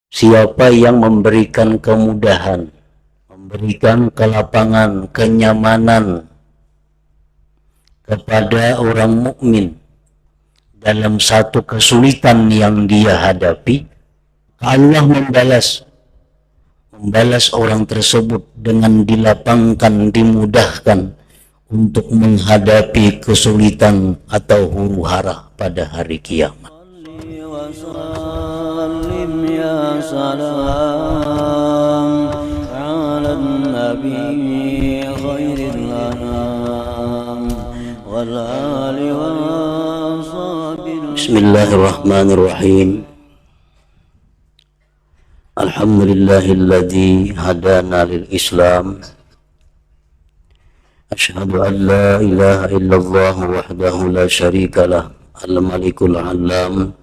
Siapa yang memberikan kemudahan, memberikan kelapangan, kenyamanan kepada orang mukmin dalam satu kesulitan yang dia hadapi, Allah membalas orang tersebut dengan dilapangkan, dimudahkan untuk menghadapi kesulitan atau huru-hara pada hari kiamat. Bismillahirrahmanirrahim. Alhamdulillahilladzi hadana lil Islam. Asyhadu an la ilaha illallah wahdahu la syarikalah al-malikul alam.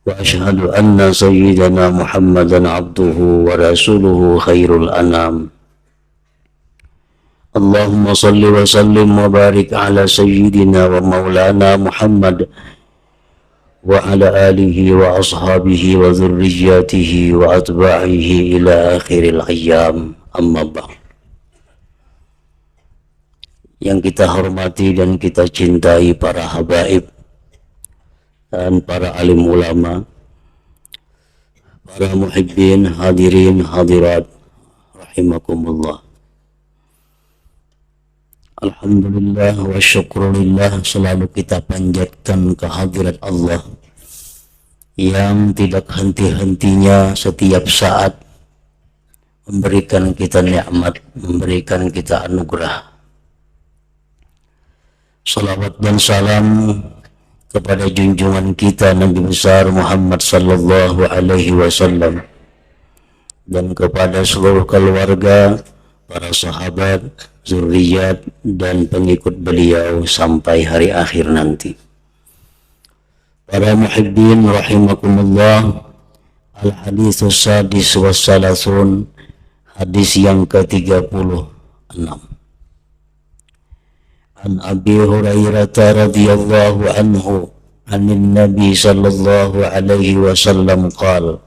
Wa asyhadu anna sayyidana Muhammadan abduhu wa rasuluhu khairul anam. Allahumma salli wa sallim wa barik ala sayyidina wa maulana Muhammad wa ala alihi wa ashabihi wa dhurriyyatihi wa atba'ihi ila akhiril ayyam, amma ba'd. Yang kita hormati dan kita cintai para habaib dan para alim ulama, para muhibbin, hadirin, hadirat, rahimakumullah. Alhamdulillah wa syukrulillah, selalu kita panjatkan kehadirat Allah yang tidak henti-hentinya setiap saat memberikan kita nikmat, memberikan kita anugerah. Salawat dan salam kepada junjungan kita Nabi besar Muhammad sallallahu alaihi wasallam dan kepada seluruh keluarga, para sahabat, zurriyat dan pengikut beliau sampai hari akhir nanti. Para muhibbin rahimakumullah, al-haditsus sadis wassalasun, hadis yang ke-36. An Abi Hurairah radhiyallahu anhu anin Nabi sallallahu alaihi wasallam qala: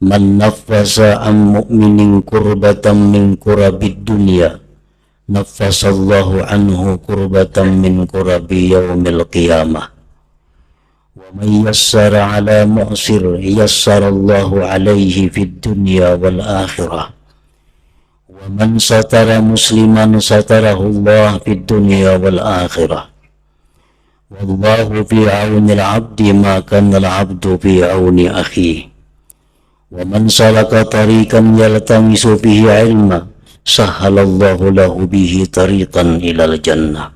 Man naffasa an mu'minin kurbatan min kurabid dunya, naffasallahu anhu kurbatan min kurabi yaumil qiyamah. Wa man yassara ala mu'sir yassarallahu alaihi fid dunya wal akhirah. Wa man satara musliman satarahu Allah fid dunya wal akhirah. Wallahu fi auni al-'abdi ma kana al-'abdu fi auni akhihi. Wa man salaka tariqan yaltamisu fihi 'ilma sahhalallahu lahu bihi tariqan ilal jannah.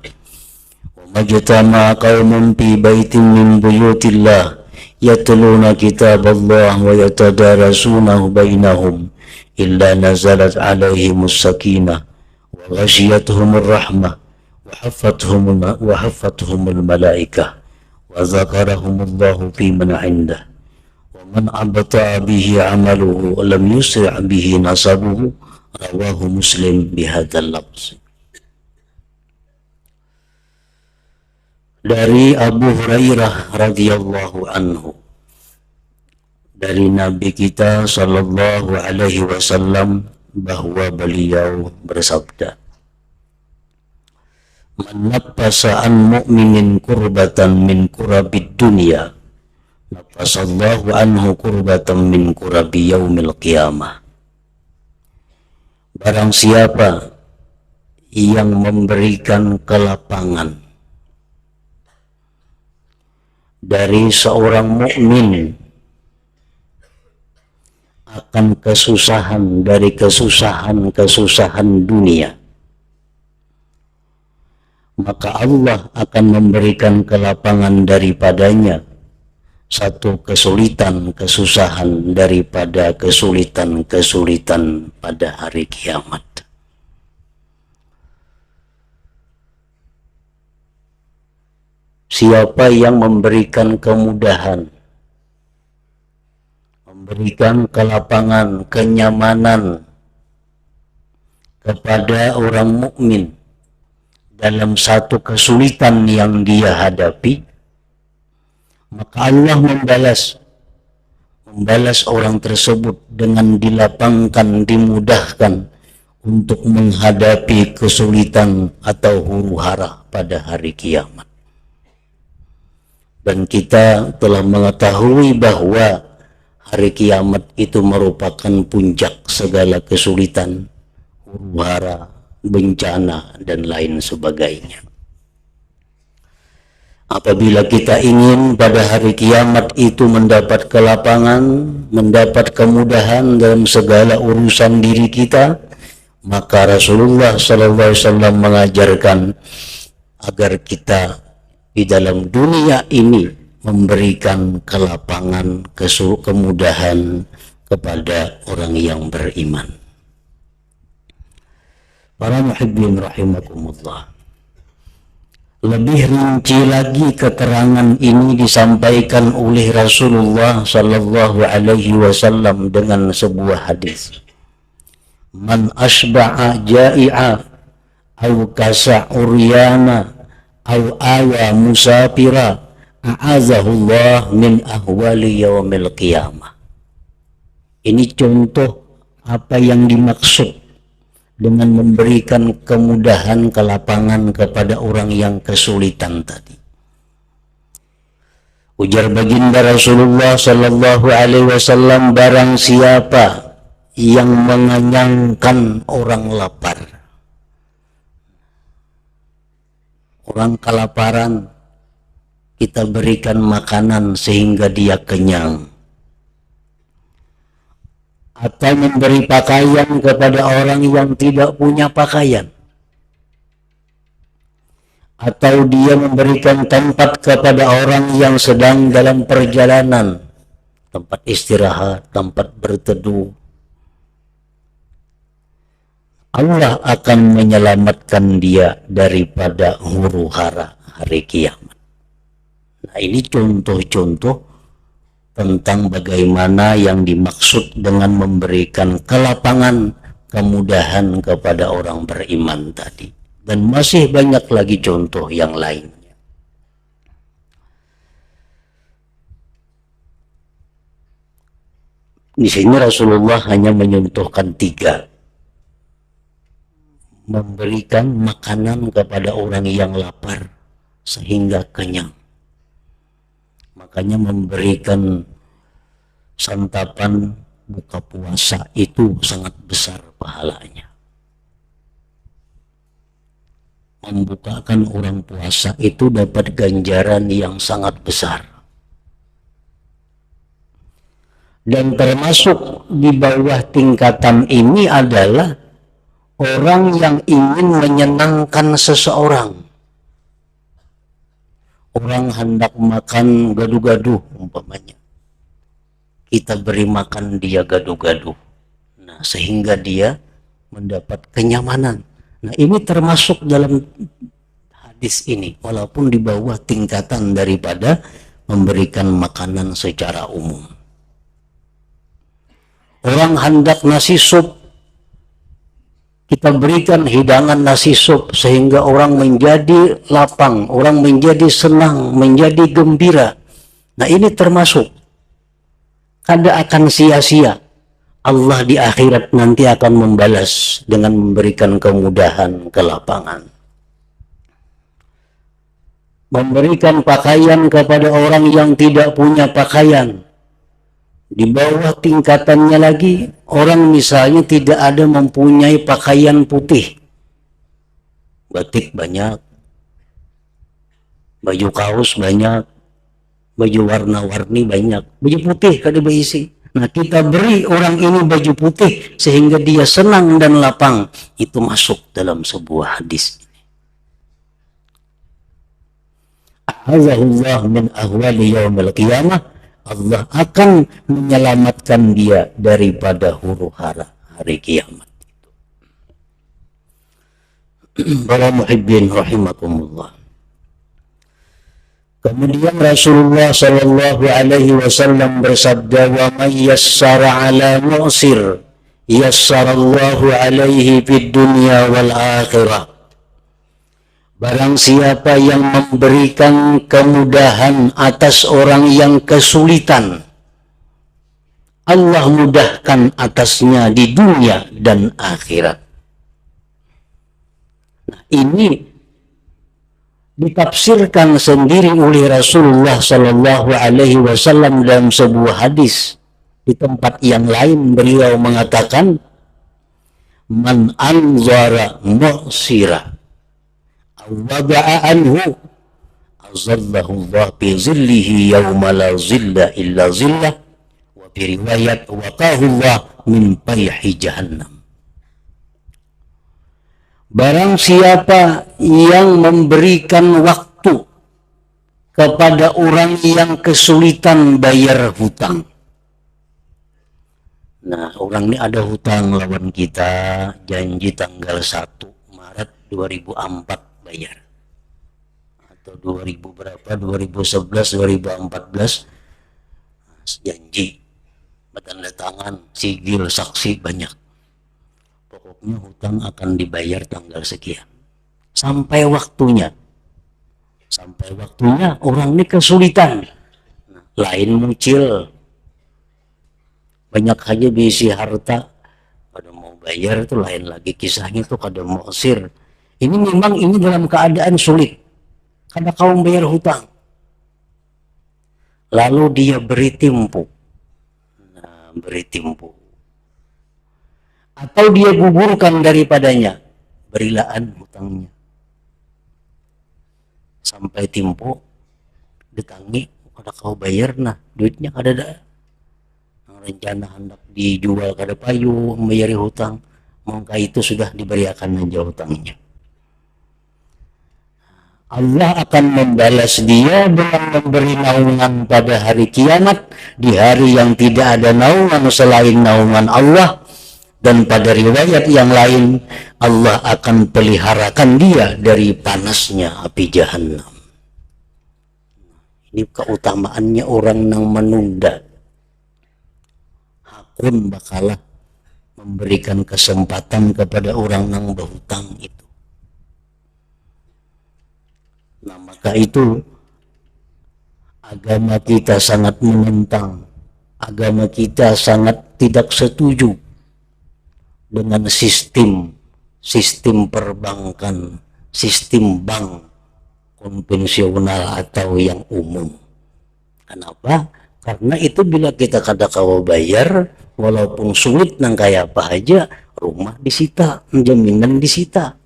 Wa majtama'a qaumun fi baitin min buyutillah yatluna kitaballah wa yatadarasunahu bainahum illa nazalat 'alaihimus sakinah wa ghashiyatuhumur rahmah wa haffathumul malaikah wa dzakarahumullahu fi man 'indah. Man abata bihi amaluhu lam yusri' bihi nasabuhu, rawahu Muslim bihadzal lafz. Dari Abu Hurairah radhiyallahu anhu, dari Nabi kita sallallahu alaihi wasallam, bahwa beliau bersabda: Man naffasa an mu'minin kurbatan min kurabid dunya, naffasallahu anhu kurbatan min kurabi yaumil qiyamah. Barang siapa yang memberikan kelapangan dari seorang mukmin akan kesusahan dari kesusahan dunia, maka Allah akan memberikan kelapangan daripadanya satu kesusahan daripada kesulitan pada hari kiamat. Siapa yang memberikan kemudahan, memberikan kelapangan, kenyamanan kepada orang mukmin dalam satu kesulitan yang dia hadapi, maka Allah membalas orang tersebut dengan dilapangkan, dimudahkan untuk menghadapi kesulitan atau huru-hara pada hari kiamat. Dan kita telah mengetahui bahwa hari kiamat itu merupakan puncak segala kesulitan, huru-hara, bencana, dan lain sebagainya. Apabila kita ingin pada hari kiamat itu mendapat kelapangan, mendapat kemudahan dalam segala urusan diri kita, maka Rasulullah SAW mengajarkan agar kita di dalam dunia ini memberikan kelapangan, kemudahan kepada orang yang beriman. Para muhibbin rahimakumullah. Lebih rinci lagi keterangan ini disampaikan oleh Rasulullah sallallahu alaihi wasallam dengan sebuah hadis. Man asba'a ja'i'a au kasa uryana au awa musafira a'azahullah min ahwali yaumil qiyamah. Ini contoh apa yang dimaksud dengan memberikan kemudahan, kelapangan kepada orang yang kesulitan tadi. Ujar baginda Rasulullah sallallahu alaihi wasallam, barang siapa yang mengenyangkan orang lapar, orang kelaparan, kita berikan makanan sehingga dia kenyang, atau memberi pakaian kepada orang yang tidak punya pakaian, atau dia memberikan tempat kepada orang yang sedang dalam perjalanan, tempat istirahat, tempat berteduh, Allah akan menyelamatkan dia daripada huru-hara hari kiamat. Nah, ini contoh-contoh tentang bagaimana yang dimaksud dengan memberikan kelapangan, kemudahan kepada orang beriman tadi. Dan masih banyak lagi contoh yang lainnya. Di sini Rasulullah hanya menyentuhkan 3. Memberikan makanan kepada orang yang lapar sehingga kenyang. Makanya memberikan santapan buka puasa itu sangat besar pahalanya. Membukakan orang puasa itu dapat ganjaran yang sangat besar. Dan termasuk di bawah tingkatan ini adalah orang yang ingin menyenangkan seseorang. Orang hendak makan gaduh-gaduh umpamanya, kita beri makan dia gaduh-gaduh, nah sehingga dia mendapat kenyamanan. Nah ini termasuk dalam hadis ini, walaupun di bawah tingkatan daripada memberikan makanan secara umum. Orang hendak nasi sup, kita berikan hidangan nasi sup sehingga orang menjadi lapang, orang menjadi senang, menjadi gembira. Nah ini termasuk. Kada akan sia-sia. Allah di akhirat nanti akan membalas dengan memberikan kemudahan, kelapangan. Memberikan pakaian kepada orang yang tidak punya pakaian. Di bawah tingkatannya lagi, orang misalnya tidak ada mempunyai pakaian putih. Batik banyak, baju kaos banyak, baju warna-warni banyak, baju putih kada berisi. Nah kita beri orang ini baju putih sehingga dia senang dan lapang. Itu masuk dalam sebuah hadis. A'azahullah min ahwali yaumil qiyamah. Allah akan menyelamatkan dia daripada huru-hara hari kiamat. Para muhibbin rahimakumullah. Kemudian Rasulullah sallallahu alaihi wasallam bersabda, wa may yassara ala mu'sir yassarallahu alaihi fid dunya wal akhirah. Barang siapa yang memberikan kemudahan atas orang yang kesulitan, Allah mudahkan atasnya di dunia dan akhirat. Nah, ini ditafsirkan sendiri oleh Rasulullah Shallallahu Alaihi Wasallam dalam sebuah hadis. Di tempat yang lain beliau mengatakan, man anzara mu'sira awada'a anhu azallahu Allah bi zillihi yawma la zilla illa zillah, wa bi riwayat waqahu Allah min payhi jahannam. Barang siapa yang memberikan waktu kepada orang yang kesulitan bayar hutang. Nah, orang ini ada hutang lawan kita, janji tanggal 1 Maret 2004 bayar. Atau 2000 berapa, 2011, 2014, janji, tanda tangan, sigil, saksi, banyak. Pokoknya hutang akan dibayar tanggal sekian. Sampai waktunya orang ini kesulitan. Nah, lain muncul. Banyak aja bisi harta, kada mau bayar itu lain lagi kisahnya tuh, kada mau usir. Ini memang ini dalam keadaan sulit, kada kau bayar hutang. Lalu dia beri timpu. Nah, beri timpu. Atau dia gugurkan daripadanya, berilaan hutangnya. Sampai timpu, ditangi, kada kau bayar, nah duitnya kada ada. Rencana hendak dijual kada payu membayari hutang, maka itu sudah diberikan aja hutangnya. Allah akan membalas dia dengan memberi naungan pada hari kiamat, di hari yang tidak ada naungan selain naungan Allah. Dan pada riwayat yang lain, Allah akan peliharakan dia dari panasnya api jahannam. Ini keutamaannya orang yang menunda. Hakun bakalah memberikan kesempatan kepada orang yang berhutang itu. Nah, maka itu agama kita sangat menentang. Agama kita sangat tidak setuju dengan sistem perbankan, sistem bank konvensional atau yang umum. Kenapa? Karena itu bila kita kada kawa bayar, walaupun sulit nang kaya apa aja, rumah disita, jaminan disita.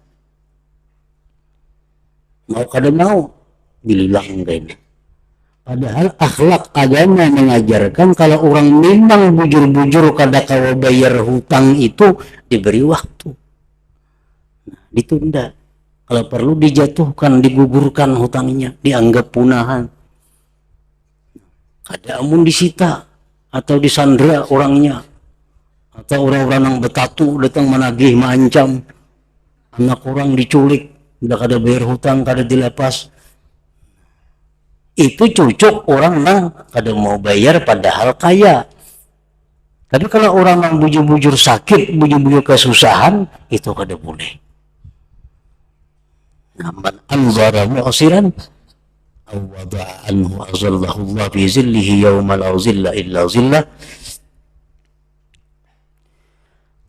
Mau kada mau, dihilang kayaknya. Padahal akhlak agama mengajarkan kalau orang memang bujur-bujur kada kawa bayar hutang itu diberi waktu. Nah, ditunda. Kalau perlu dijatuhkan, digugurkan hutangnya, dianggap punahan. Kada amun disita atau disandra orangnya, atau orang-orang yang betatu datang menagih, mengancam, anak orang diculik, udah kada bayar hutang, kada dilepas. Itu cocok orang yang kada mau bayar padahal kaya. Tapi kalau orang yang bujur-bujur sakit, bujur-bujur kesusahan, itu kada boleh. Man anzara mu'siran aw wada'a anhu azallahu Allah bi zillihi yawma la zilla illa zillah.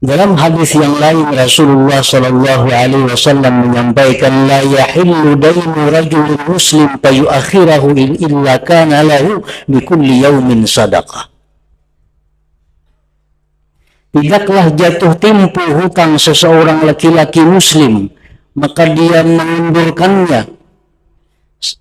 Dalam hadis yang lain Rasulullah sallallahu alaihi wasallam menyampaikan, la yahillu dainu rajulin muslim fayuakhirahu illa kana lahu bi kulli yawmin sadaqah. Tidaklah jatuh tempo hutang seseorang laki-laki muslim, maka dia mengundurkannya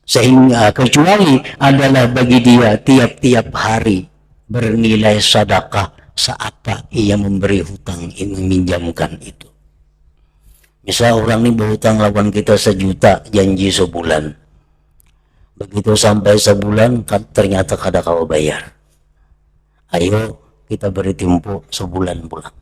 sehingga kecuali adalah bagi dia tiap-tiap hari bernilai sedekah seapa ia memberi hutang, ia meminjamkan itu. Misal orang ini berhutang lawan kita 1 juta, janji sebulan. Begitu sampai sebulan ternyata kada kawa bayar. Ayo kita beri tempo sebulan pulang.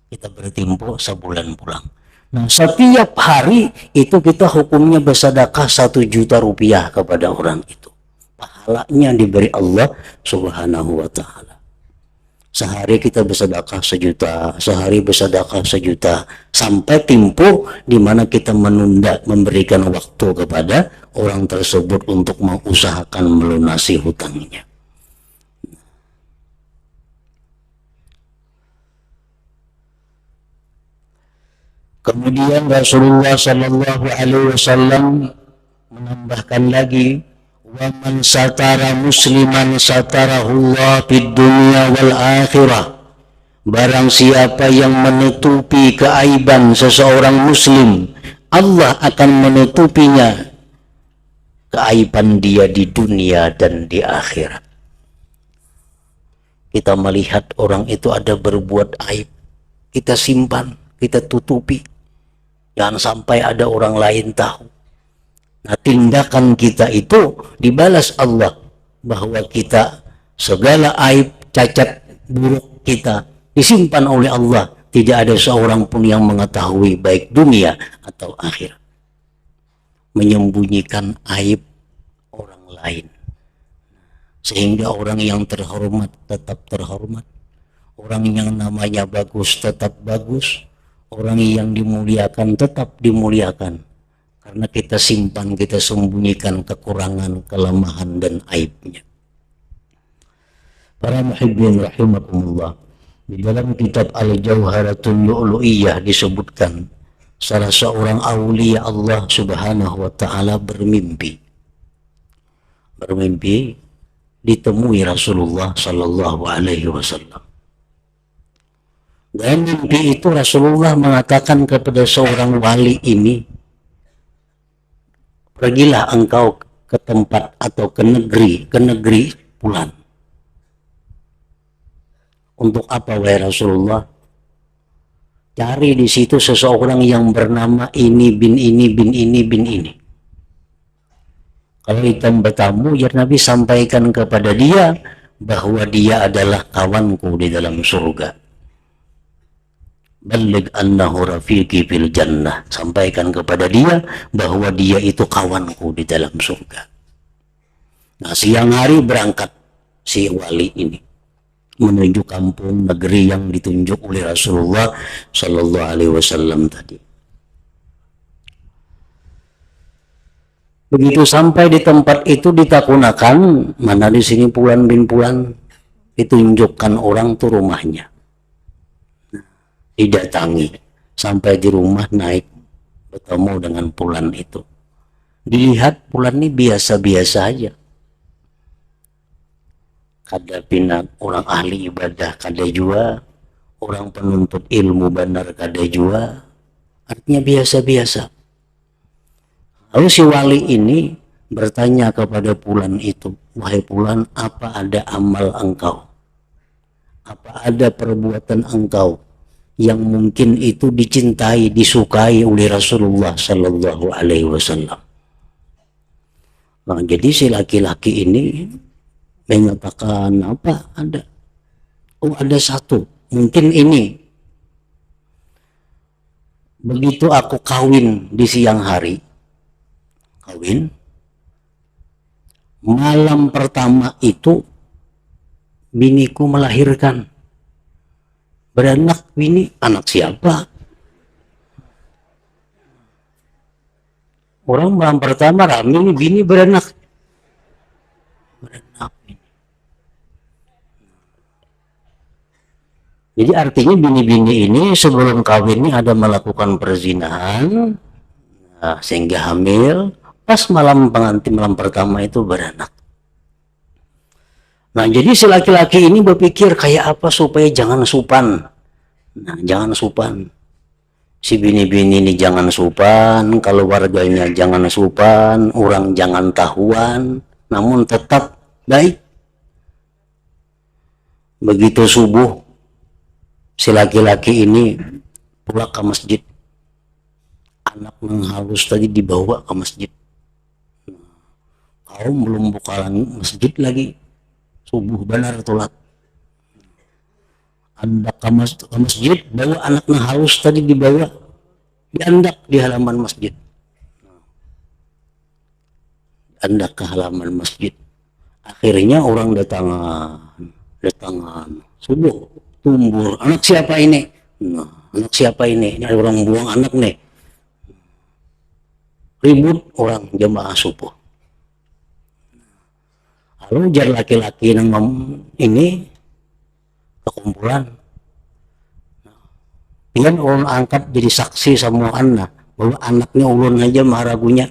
Kita beri tempo sebulan pulang. Nah, setiap hari itu kita hukumnya bersedekah 1 juta rupiah kepada orang itu. Pahalanya diberi Allah Subhanahu wa ta'ala. Sehari kita bersedekah 1 juta, sehari bersedekah 1 juta, sampai tempo di mana kita menunda memberikan waktu kepada orang tersebut untuk mengusahakan melunasi hutangnya. Kemudian Rasulullah Shallallahu Alaihi Wasallam menambahkan lagi, wa man satara musliman satarahullah fid dunya wal akhirah. Barang siapa yang menutupi keaiban seseorang muslim, Allah akan menutupinya keaiban dia di dunia dan di akhirat. Kita melihat orang itu ada berbuat aib, kita simpan, kita tutupi, jangan sampai ada orang lain tahu. Nah, tindakan kita itu dibalas Allah, bahwa kita segala aib, cacat buruk kita disimpan oleh Allah, tidak ada seorang pun yang mengetahui, baik dunia atau akhirat. Menyembunyikan aib orang lain, sehingga orang yang terhormat tetap terhormat, orang yang namanya bagus tetap bagus, orang yang dimuliakan tetap dimuliakan, karena kita simpan, kita sembunyikan kekurangan, kelemahan dan aibnya. Para muhibbin rahimakumullah, di dalam kitab Al-Jauharatul Lu'lu'iyah disebutkan salah seorang aulia Allah Subhanahu wa taala bermimpi ditemui Rasulullah Sallallahu Alaihi Wasallam. Dan mimpi itu Rasulullah mengatakan kepada seorang wali ini, pergilah engkau ke tempat atau ke negeri Fulan. Untuk apa wahai Rasulullah? Cari di situ seseorang yang bernama ini bin ini bin ini bin ini. Kalau hitam bertamu, ya Nabi sampaikan kepada dia bahwa dia adalah kawanku di dalam surga. Baligh annahu rafiqi fil jannah. Sampaikan kepada dia bahwa dia itu kawanku di dalam surga. Nah, siang hari berangkat si wali ini menuju kampung negeri yang ditunjuk oleh Rasulullah Sallallahu Alaihi Wasallam tadi. Begitu sampai di tempat itu ditakunakan, mana di sini Fulan bin Fulan, ditunjukkan orang tuh rumahnya. Didatangi, sampai di rumah naik bertemu dengan Fulan itu. Dilihat Fulan ini biasa-biasa aja. Kada pinak orang ahli ibadah kada jua, orang penuntut ilmu benar kada jua, artinya biasa-biasa. Lalu si wali ini bertanya kepada Fulan itu, wahai Fulan, apa ada amal engkau? Apa ada perbuatan engkau yang mungkin itu dicintai, disukai oleh Rasulullah Sallallahu Alaihi Wasallam? Nah, jadi si laki-laki ini menyatakan, apa ada? Oh, ada satu, mungkin ini. Begitu aku kawin di siang hari, malam pertama itu biniku melahirkan, beranak. Bini, anak siapa? Orang malam pertama rame, bini beranak. Jadi artinya bini-bini ini sebelum kawin ini ada melakukan perzinahan, nah, sehingga hamil. Pas malam pengantin, malam pertama itu beranak. Nah, jadi si laki-laki ini berpikir kayak apa supaya jangan supan. Nah, jangan supan. Si bini-bini ini jangan supan, kalau warganya jangan supan, orang jangan tahuan, namun tetap baik. Begitu subuh, si laki-laki ini pulang ke masjid. Anak menghalus tadi dibawa ke masjid. Kaum belum buka masjid lagi, subuh benar tulat. Anda ke masjid, bawa anak menghalus tadi dibawa, diandak di halaman masjid. Andak ke halaman masjid. Akhirnya orang datangan, subuh, tumbur, anak siapa ini? Nah, anak siapa ini? Ini orang buang anak nih. Ribut orang jemaah subuh. Lalu jar laki-laki ini kekumpulan, Pian ulun angkat jadi saksi sama anak bahwa anaknya ulun aja mah ragunya.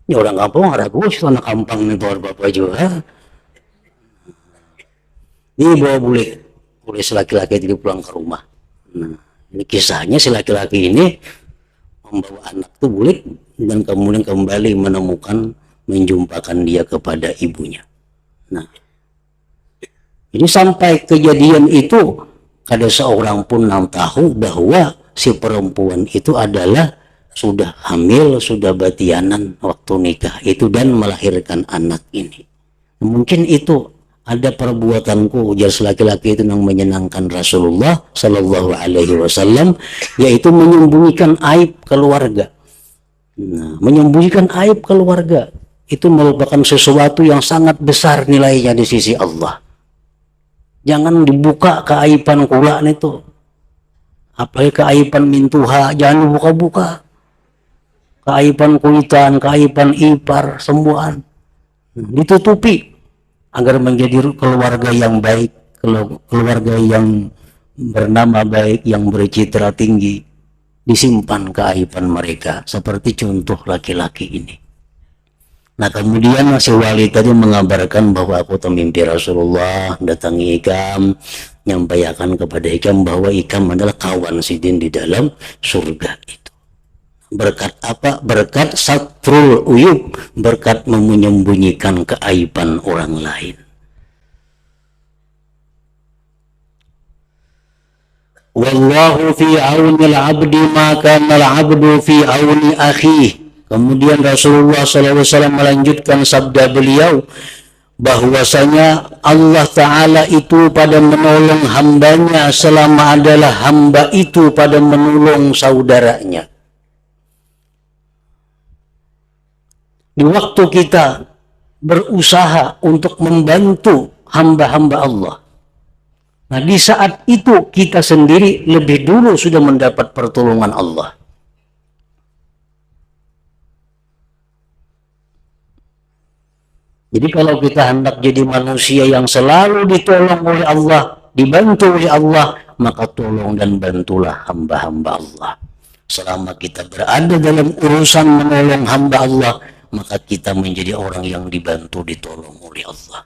Ya orang kampung ragu sih anak kampung nih bapak juga. Ini bawa boleh si laki-laki jadi pulang ke rumah. Nah, ini kisahnya si laki-laki ini membawa anak tuh bulik dan kemudian kembali menemukan menjumpakan dia kepada ibunya. Nah, ini sampai kejadian itu ada seorang pun yang tahu bahwa si perempuan itu adalah sudah hamil, sudah batianan waktu nikah itu dan melahirkan anak ini. Mungkin itu ada perbuatanku ujar laki-laki itu yang menyenangkan Rasulullah Shallallahu Alaihi Wasallam, yaitu menyembunyikan aib keluarga. Nah, menyembunyikan aib keluarga itu merupakan sesuatu yang sangat besar nilainya di sisi Allah. Jangan dibuka keaiban kula itu, apalagi keaiban mintuha, jangan dibuka-buka. Keaiban kuitan, keaiban ipar, sembuhan ditutupi agar menjadi keluarga yang baik, keluarga yang bernama baik, yang bercitra tinggi. Disimpan keaiban mereka, seperti contoh laki-laki ini. Nah, kemudian si wali tadi mengabarkan bahwa aku mimpi Rasulullah datangi Ikam, nyampaikan kepada Ikam bahwa Ikam adalah kawan sidin di dalam surga itu. Berkat apa? Berkat satrul uyub, berkat menyembunyikan keaiban orang lain. Wallahu fi auni al-abdi ma kana al-abdu fi auni akhihi. Kemudian Rasulullah SAW melanjutkan sabda beliau bahwasanya Allah Ta'ala itu pada menolong hambanya selama adalah hamba itu pada menolong saudaranya. Di waktu kita berusaha untuk membantu hamba-hamba Allah, nah di saat itu kita sendiri lebih dulu sudah mendapat pertolongan Allah. Jadi kalau kita hendak jadi manusia yang selalu ditolong oleh Allah, dibantu oleh Allah, maka tolong dan bantulah hamba-hamba Allah. Selama kita berada dalam urusan menolong hamba Allah, maka kita menjadi orang yang dibantu, ditolong oleh Allah.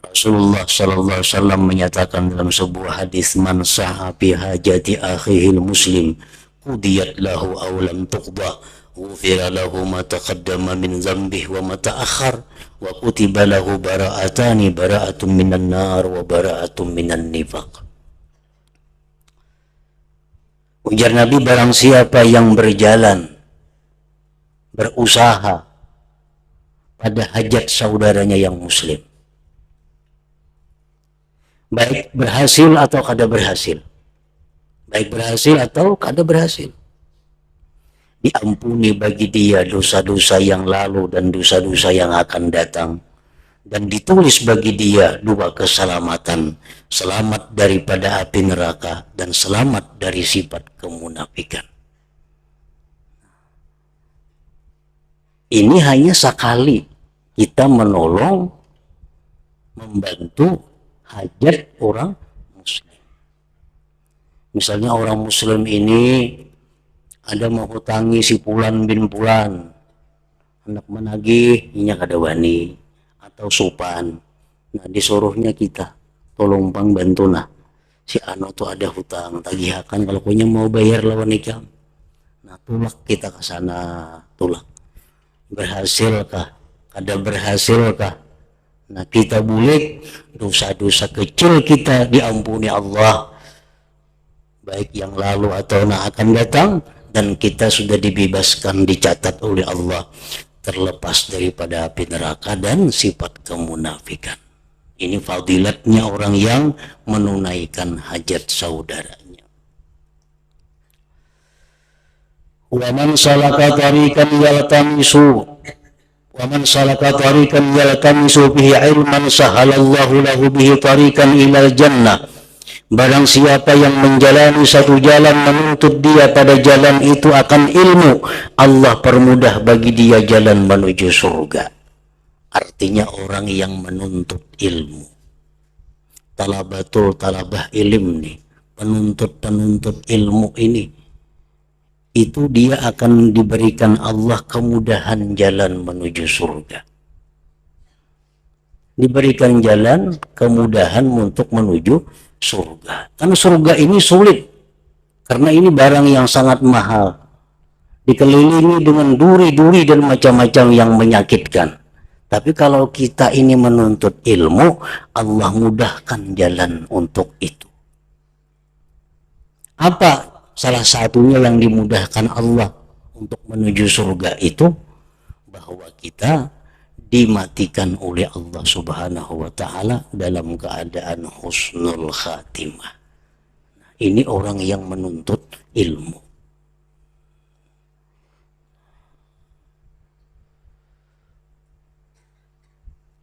Rasulullah Sallallahu Alaihi Wasallam menyatakan dalam sebuah hadis, man sa'a bi hajati akhihil muslim qudiyat lahu aw lam tuqda ghufira lahu ma taqaddama min dhanbihi wa ma ta'akhkhar wa kutiba lahu bara'atani, bara'atun minan nar wa bara'atun minan nifaq. Ujar Nabi, barang siapa yang berjalan, berusaha pada hajat saudaranya yang muslim, baik berhasil atau kada berhasil, diampuni bagi dia dosa-dosa yang lalu dan dosa-dosa yang akan datang, dan ditulis bagi dia dua keselamatan, selamat daripada api neraka dan selamat dari sifat kemunafikan. Ini hanya sekali kita menolong, membantu hajat orang muslim. Misalnya orang muslim ini ada mau hutangi si Pulan bin Pulan, hendak menagih minyak kada wani atau supan. Nah, disuruhnya kita tolong bang bantu nah si Ano tuh ada hutang tagihakan, kalau punya mau bayar lawan nikah. Nah, tulak kita ke sana, tulak. Berhasilkah? Kada berhasilkah? Nah, kita bulik dosa-dosa kecil kita diampuni Allah, baik yang lalu atau yang akan datang, dan kita sudah dibebaskan, dicatat oleh Allah terlepas daripada api neraka dan sifat kemunafikan. Ini fadilatnya orang yang menunaikan hajat saudaranya. Wa man salaka tariqan yaltamisu bihi ilman sahalallahu lahu bihi tariqan ilal jannah. Barang siapa yang menjalani satu jalan menuntut dia pada jalan itu akan ilmu, Allah permudah bagi dia jalan menuju surga. artinya orang yang menuntut ilmu. Talabatul talabah ilm nih, penuntut ilmu ini, itu dia akan diberikan Allah kemudahan jalan menuju surga. Diberikan jalan kemudahan untuk menuju surga. Karena surga ini sulit, karena ini barang yang sangat mahal, dikelilingi dengan duri-duri dan macam-macam yang menyakitkan. Tapi kalau kita ini menuntut ilmu, Allah mudahkan jalan untuk itu. Apa salah satunya yang dimudahkan Allah untuk menuju surga itu? Bahwa kita dimatikan oleh Allah Subhanahu wa Ta'ala dalam keadaan husnul khatimah. Ini orang yang menuntut ilmu.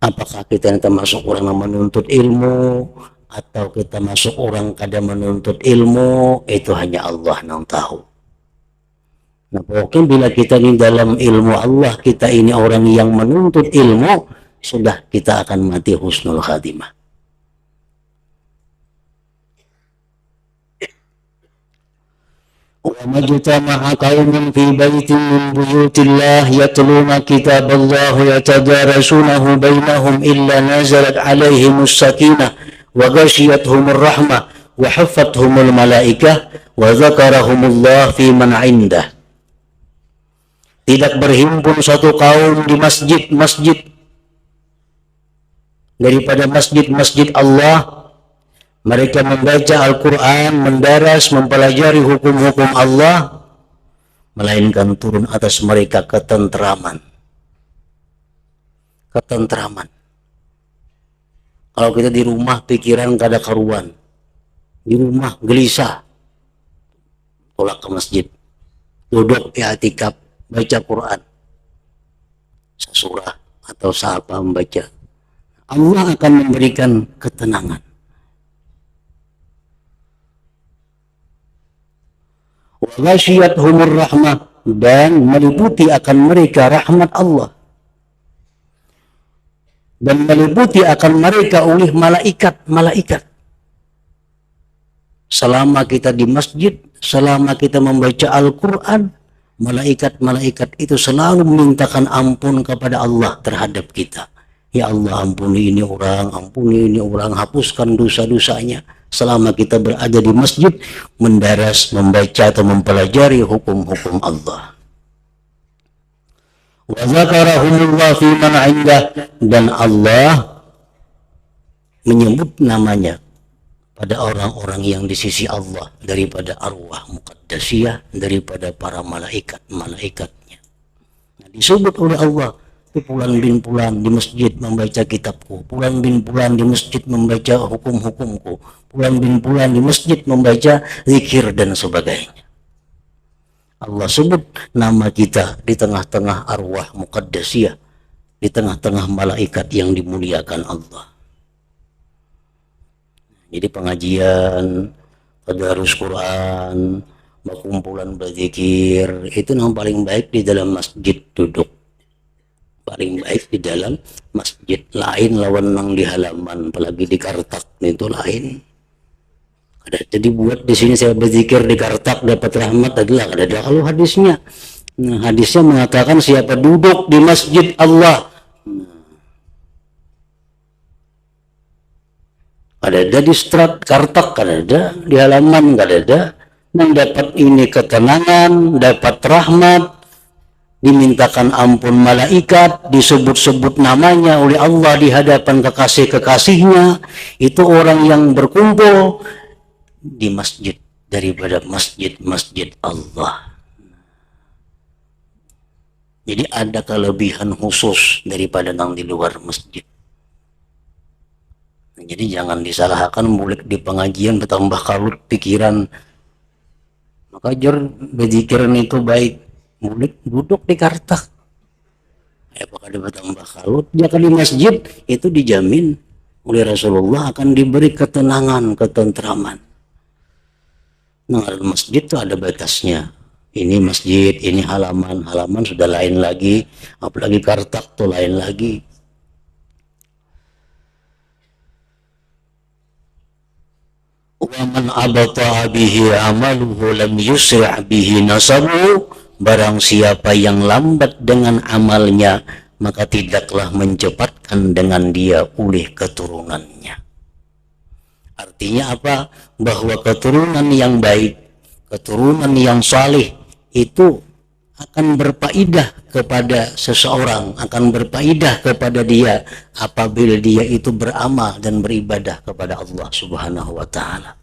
Apakah kita termasuk orang yang menuntut ilmu atau kita masuk orang kadang menuntut ilmu, itu hanya Allah yang tahu. Nah, pokoknya bila kita ini dalam ilmu Allah, kita ini orang yang menuntut ilmu, sudah kita akan mati husnul khatimah. وَمَا اجْتَمَعَ قَوْمٌ فِي بَيْتٍ مِّن بُيُوتِ اللَّهِ يَتْلُونَ كِتَابَ اللَّهِ وَيَتَدَارَسُونَهُ بَيْنَهُمْ إِلَّا نَزَلَتْ عَلَيْهِمُ السَّكِينَةُ وَغَشِيَتْهُمُ الرَّحْمَةُ وَحَفَّتْهُمُ الْمَلَائِكَةُ وَذَكَرَهُمُ اللَّهُ فِي مَنْ عِندَهُ. Tidak berhimpun satu kaum di masjid-masjid daripada masjid-masjid Allah, mereka membaca Al-Quran, mendaras, mempelajari hukum-hukum Allah, melainkan turun atas mereka ketentraman. Ketentraman. Kalau kita di rumah pikiran kada karuan, di rumah gelisah, tolak ke masjid, duduk i'tikaf, baca Quran, sesurah atau seapa membaca, Allah akan memberikan ketenangan. Waghashiyatuhumur rahmah, dan meliputi akan mereka rahmat Allah, dan meliputi akan mereka oleh malaikat. Selama kita di masjid, selama kita membaca Al-Quran, malaikat-malaikat itu selalu memintakan ampun kepada Allah terhadap kita. Ya Allah, ampuni ini orang, hapuskan dosa-dosanya. Selama kita berada di masjid, mendaras, membaca atau mempelajari hukum-hukum Allah. Wa zakarahumullah fi man 'indah, dan Allah menyebut namanya pada orang-orang yang di sisi Allah daripada arwah muqaddasiyah, daripada para malaikat-malaikatnya. Nah, disebut oleh Allah, Fulan bin Fulan di masjid membaca kitabku, Fulan bin Fulan di masjid membaca hukum-hukumku, Fulan bin Fulan di masjid membaca zikir dan sebagainya. Allah sebut nama kita di tengah-tengah arwah muqaddasiyah, di tengah-tengah malaikat yang dimuliakan Allah. Jadi pengajian, tadarus Quran, kumpulan berzikir, itu yang paling baik di dalam masjid duduk. Paling baik di dalam masjid, lain lawan nang di halaman, apalagi di Kartak itu lain. Ada jadi buat di sini saya berzikir di Kartak dapat rahmat adalah ada kalau hadisnya. Nah, hadisnya mengatakan siapa duduk di masjid Allah, ada di strat Kartak, ada di halaman, ada, yang dapat ini ketenangan, dapat rahmat, dimintakan ampun malaikat, disebut-sebut namanya oleh Allah di hadapan kekasih-kekasihnya. Itu orang yang berkumpul di masjid daripada masjid-masjid Allah. Jadi ada kelebihan khusus daripada yang di luar masjid. Jadi jangan disalahkan mulik di pengajian bertambah kalut pikiran. Maka jur berzikiran itu baik. Mulik duduk di Kartak, apakah dia bertambah kalut? Jika di masjid itu dijamin oleh Rasulullah akan diberi ketenangan, ketentraman. Nah, masjid itu ada batasnya. Ini masjid, ini halaman sudah lain lagi, apalagi Kartak tuh lain lagi. Wa man abta'a bihi amaluhu lam yusri' bihi nasabu. Barang siapa yang lambat dengan amalnya, maka tidaklah mencepatkan dengan dia ulih keturunannya. Artinya apa? Bahwa keturunan yang baik, keturunan yang saleh itu akan berfaedah kepada seseorang, akan berfaedah kepada dia apabila dia itu beramal dan beribadah kepada Allah Subhanahu wa taala.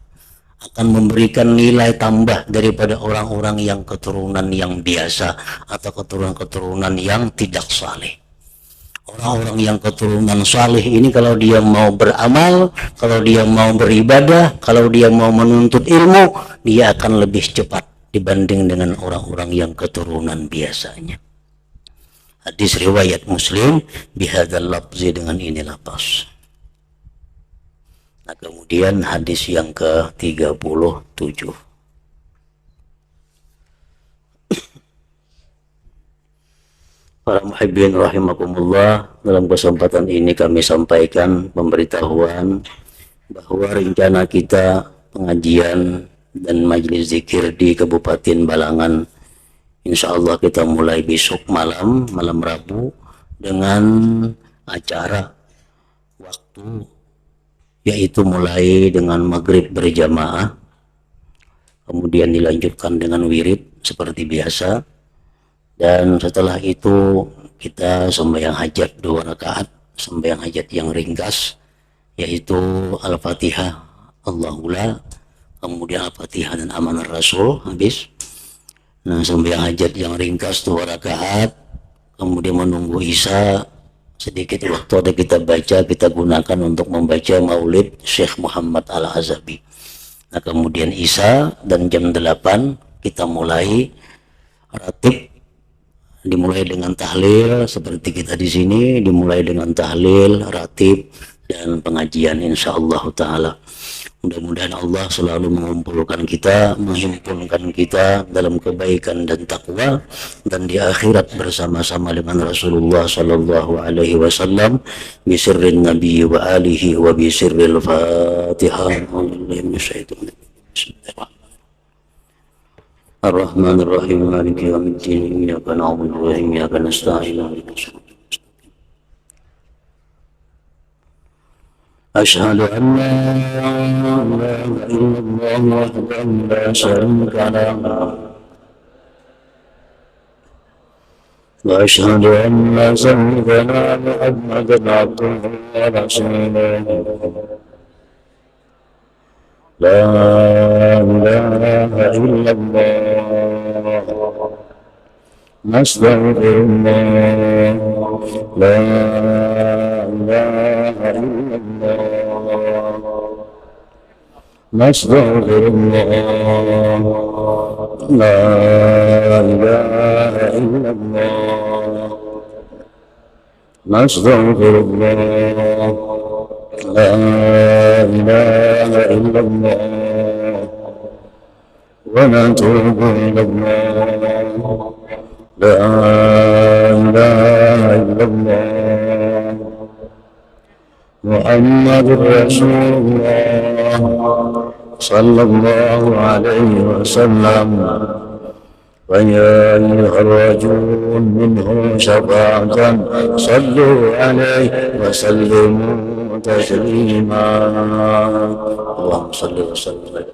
Akan memberikan nilai tambah daripada orang-orang yang keturunan yang biasa atau keturunan-keturunan yang tidak saleh. Orang-orang yang keturunan saleh ini kalau dia mau beramal, kalau dia mau beribadah, kalau dia mau menuntut ilmu, dia akan lebih cepat dibanding dengan orang-orang yang keturunan biasanya. Hadis riwayat Muslim bihadzal lafzi, dengan ini lafaz. Nah, kemudian hadis yang ke-37. Para muhibbin rahimakumullah, dalam kesempatan ini kami sampaikan pemberitahuan bahwa rencana kita pengajian dan majelis zikir di Kabupaten Balangan, insya Allah kita mulai besok malam Rabu dengan acara waktu, yaitu mulai dengan maghrib berjamaah, kemudian dilanjutkan dengan wirid seperti biasa, dan setelah itu kita sembahyang hajat 2 rakaat, sembahyang hajat yang ringkas, yaitu Al-Fatihah, Allahullah, kemudian Al-Fatihah dan Amanah Rasul habis. Nah, sembahyang hajat yang ringkas 2 rakaat, kemudian menunggu Isya, sedikit waktu ada kita baca, kita gunakan untuk membaca maulid Syekh Muhammad Al-Azabi. Nah, kemudian Isya dan jam 8 kita mulai ratib, dimulai dengan tahlil seperti kita di sini, dimulai dengan tahlil, ratib, dan pengajian insyaallah taala. Mudah-mudahan Allah selalu mengumpulkan kita, menghimpunkan kita dalam kebaikan dan takwa, dan di akhirat bersama-sama dengan Rasulullah sallallahu alaihi wasallam bi sirrin nabi wa alihi wa bi sirril Fatihah. Ar-Rahmanir-Rahim, Maliki yaumiddin, iyyaka na'budu wa iyyaka nasta'in. أشهد أن لا إله إلا الله وحده لا شريك له وأشهد أن سيدنا محمدا عبده ورسوله لا إله إلا الله نستغفر الله لا إله إلا الله نستغفر الله لا إله إلا الله نستغفر الله لا إله إلا الله ونتوب إلى الله لا إله إلا الله محمد رسول الله صلى الله عليه وسلم ويا أيها الرجل منه شفاعة صلوا عليه وسلموا تسليما اللهم صل وسلم